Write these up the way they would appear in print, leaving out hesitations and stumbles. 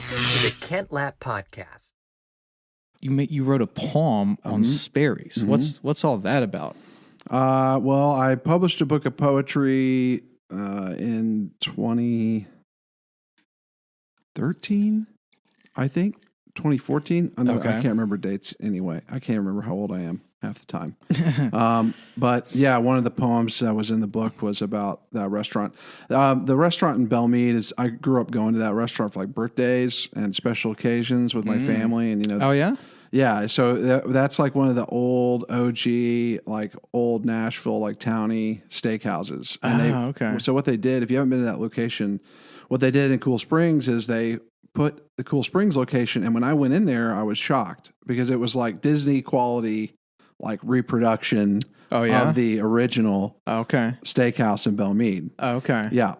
Welcome to the Kent Lapp Podcast. You wrote a poem on Sperry's. What's all that about? Well, I published a book of poetry in 2013, I think. 2014. I can't remember dates anyway. I can't remember how old I am half the time. But yeah, one of the poems that was in the book was about that restaurant. The restaurant in Belmead I grew up going to that restaurant for like birthdays and special occasions with my family. And, Oh, yeah? Yeah. So that's like one of the old OG, like old Nashville, like towny steakhouses. And okay. So what they did, if you haven't been to that location, what they did in Cool Springs is they put the Cool Springs location. And when I went in there, I was shocked because it was like Disney quality, like reproduction of the original steakhouse in Belmead. Okay. Yeah.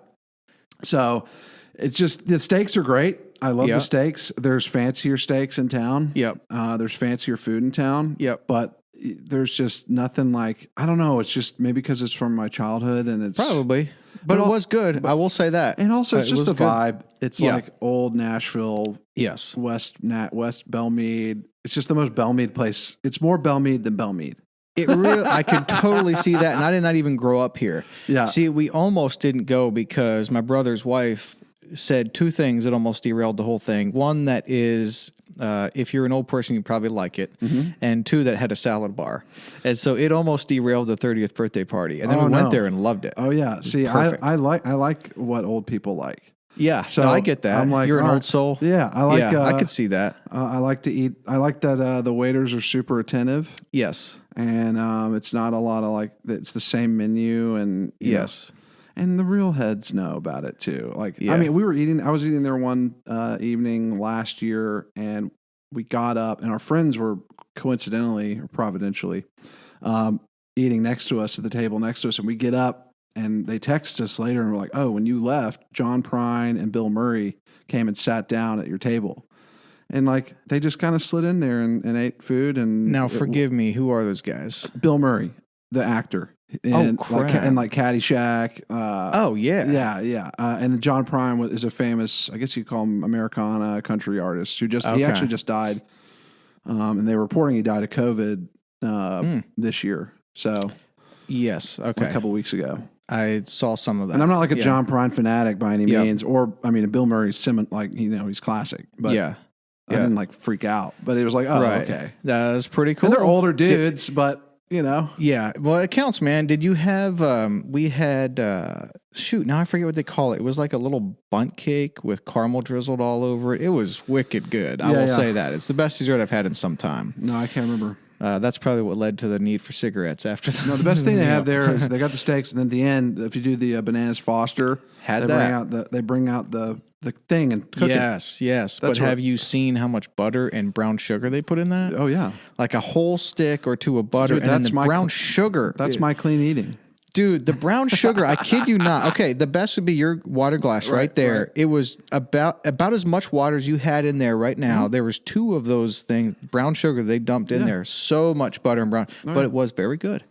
So it's just, the steaks are great. I love the steaks. There's fancier steaks in town. Yep. There's fancier food in town. Yep. But there's just nothing like, I don't know. It's just maybe because it's from my childhood and it's probably, but it was good. I will say that. And also it's just the vibe. It's like old Nashville. Yes. West Belmead. It's just the most Belmead place. It's more Belmead than Belmead. It really, I could totally see that. And I did not even grow up here. Yeah. See, we almost didn't go because my brother's wife said two things that almost derailed the whole thing. One that is, if you're an old person, you probably like it. And two, that it had a salad bar. And so it almost derailed the 30th birthday party. And then we went there and loved it. Oh yeah. See, I like what old people like. Yeah. So I get that. I'm like, you're an old soul. Yeah. I could see that. I like to eat. I like that the waiters are super attentive. Yes. And it's not a lot of like, it's the same menu and yes. And the real heads know about it too. Like, I mean, I was eating there one evening last year and we got up and our friends were coincidentally or providentially eating next to us at the table next to us. And we get up and they text us later and we're like, oh, when you left, John Prine and Bill Murray came and sat down at your table. And like, they just kind of slid in there and ate food. And now forgive me, who are those guys? Bill Murray, the actor. And like Caddyshack. Yeah. And John Prine is a famous, I guess you call him Americana country artist who he actually just died. And they were reporting he died of COVID this year. So yes, okay, a couple weeks ago. I saw some of that. And I'm not like a John Prine fanatic by any means, or I mean, Bill Murray's like he's classic, but I didn't like freak out. But it was like, okay, that was pretty cool. And they're older dudes, but. Yeah. Well, it counts, man. Did you have, we had, now I forget what they call it. It was like a little bundt cake with caramel drizzled all over it. It was wicked good. I will say that. It's the best dessert I've had in some time. No, I can't remember. That's probably what led to the need for cigarettes after that. No, the best thing they have there is they got the steaks, and then at the end, if you do the bananas Foster, they bring out the thing and cook it. Yes. But have you seen how much butter and brown sugar they put in that? Oh yeah, like a whole stick or two of butter, and then the brown sugar. That's my clean eating. Dude, the brown sugar, I kid you not. Okay, the best would be your water glass right there. Right. It was about as much water as you had in there right now. There was two of those things, brown sugar they dumped in there. So much butter and brown, but it was very good.